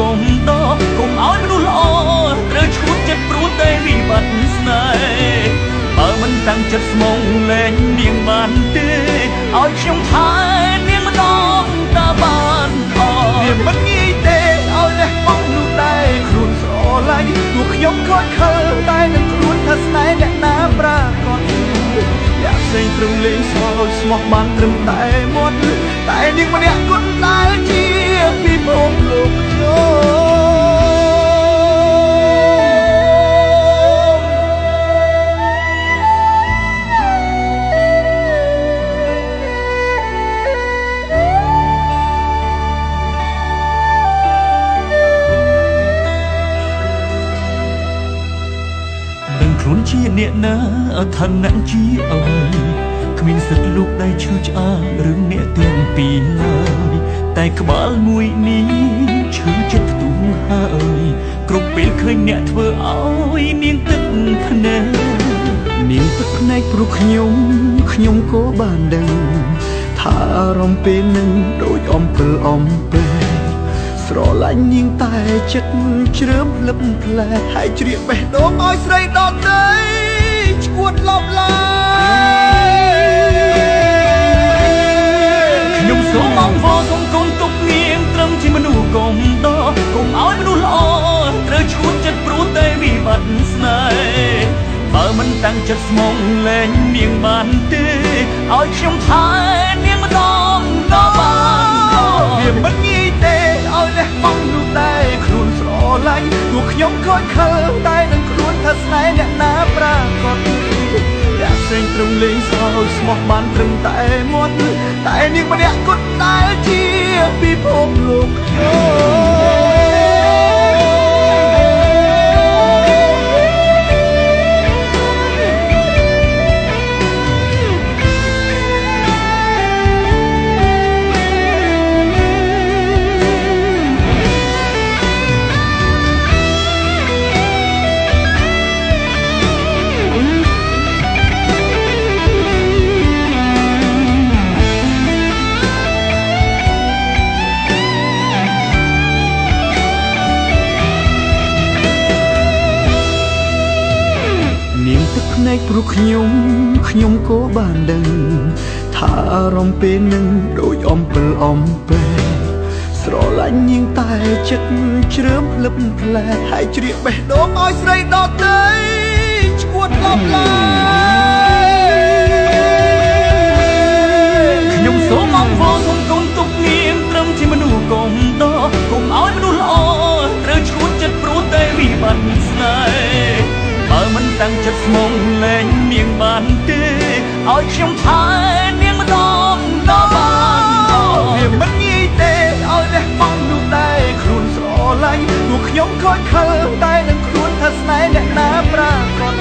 កុំតកុំឲ្យមនុស្សល្អត្រូវឈួតចិត្តព្រោះតែវិបត្តិស្នេហ៍បើមិនតាំងចិត្តស្មងលែងនាងបានទេឲ្យខ្ញុំថែនាងម្ដងតើបានអត់វាមិនងាយទេឲ្យលះបង់នោះដែរខ្លួនស្រឡាញ់ទោះខ្ញុំខកខើតែនឹងខ្លួនថាស្នេហ៍អ្នកណាប្រាកដអ្នកផ្សេងព្រមលេងសើចស្មោះបានត្រឹមតែមាត់តែនាងម្នាក់គត់ដែលជាពិភពលោកខ្លួនជាអ្នកណាឋានៈជាអ្វីគ្មានសិទ្ធិលោកដៃឈឺឆ្អាលរឿងអ្នកទាំងពីរឡើយតែក្បាលមួយនេះឈឺចិត្តផ្ទុះហើយគ្រប់ពេលឃើញអ្នកធ្វើឲ្យនាងទឹកភ្នែកនាងទឹកភ្នែកព្រោះខ្ញុំក៏បានដឹងថាអារម្មណ៍ពេលនឹងដូចអំពិលអំពែស្រឡាញ់នាងតែចិត្តជ្រើមលឹបផ្លែហើយជ្រៀកបេះដូងឲ្យស្រីដទៃឈួតលប់ឡើយខ្ញុំសូមអង្វរសូមគុំទុកនាងត្រឹមជាមនុស្សកុំដកុំឲ្យមនុស្សល្អត្រូវឈួតចិត្តព្រោះតែវិបត្តិស្នេហ៍បើមិនតាំងចិត្តស្មងលែងនាងបានទេឲ្យខ្ញុំថែនាងម្ដងតើបានវាមិនងាយទេឲ្យលះបង់នោះដែរខ្លួនស្រឡាញ់ទោះខ្ញុំខកខើតែនឹងខ្លួនថាស្នេហ៍អ្នកណាប្រាកដអ្នកផ្សេងត្រឹមលេងសើចស្មោះបានត្រឹមតែមាត់តែនាងម្នាក់គត់ដែលជាពិភពលោកភ្នែកព្រោះខ្ញុំក៏បានដឹងថាអារម្មណ៍ពេលនឹងដូចអំពិលអំពែស្រឡាញ់នាងតែចិត្តជ្រើមលឹបផ្លែហើយជ្រៀកបេះដូងឲ្យស្រីដទៃឈួតលប់ឡើយខ្ញុំសូមអង្វរសូមគុំទុកនាងត្រឹមជាមនុស្សកុំដកុំឲ្យមនុស្សល្អត្រូវឈួតចិត្តព្រោះតែវិបត្តិស្នេហ៍បើមិនតាំងចិត្តស្មងលែងនាងបានទេឲ្យខ្ញុំថែនាងម្ដងតើបានវាមិនងាយទេឲ្យលះបង់នោះដែរខ្លួនស្រឡាញ់ទោះខ្ញុំខកខើតែនឹងខ្លួនថាស្នេហ៍អ្នកណាប្រាកដ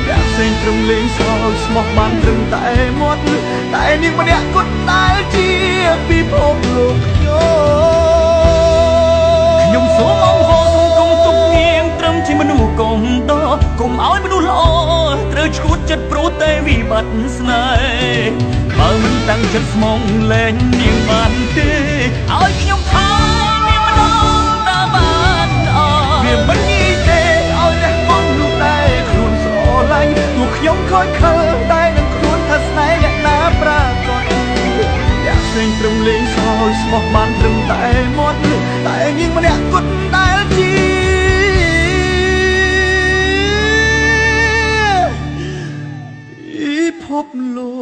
អ្នកផ្សេងត្រឹមលេងសើចស្មោះបានត្រឹមតែមាត់តែនាងម្នាក់គត់ដែលជាពិភពលោកខ្ញុំសូមអង្វរសូមគុំទុកនាងត្រឹមជាមនុស្សកុំដកុំឲ្យមនុស្សល្អត្រូវឈួតចិត្តព្រោះតែវិបត្តិស្នេហ៍បើមិនតាំងចិត្តស្មងលែងនាងបានទេឲ្យខ្ញុំថែនាងម្ដងតើបានអត់វាមិនងាយទេឲ្យលះបង់នោះដែរខ្លួនស្រឡាញ់ទោះខ្ញុំខកខើតែនឹងខ្លួនថាស្នេហ៍អ្នកណាប្រាកដអ្នកផ្សេងត្រឹមលេងសើចស្មោះបានត្រឹមតែមាត់តែនាងម្នាក់គត់ដែលជាពិភពលោក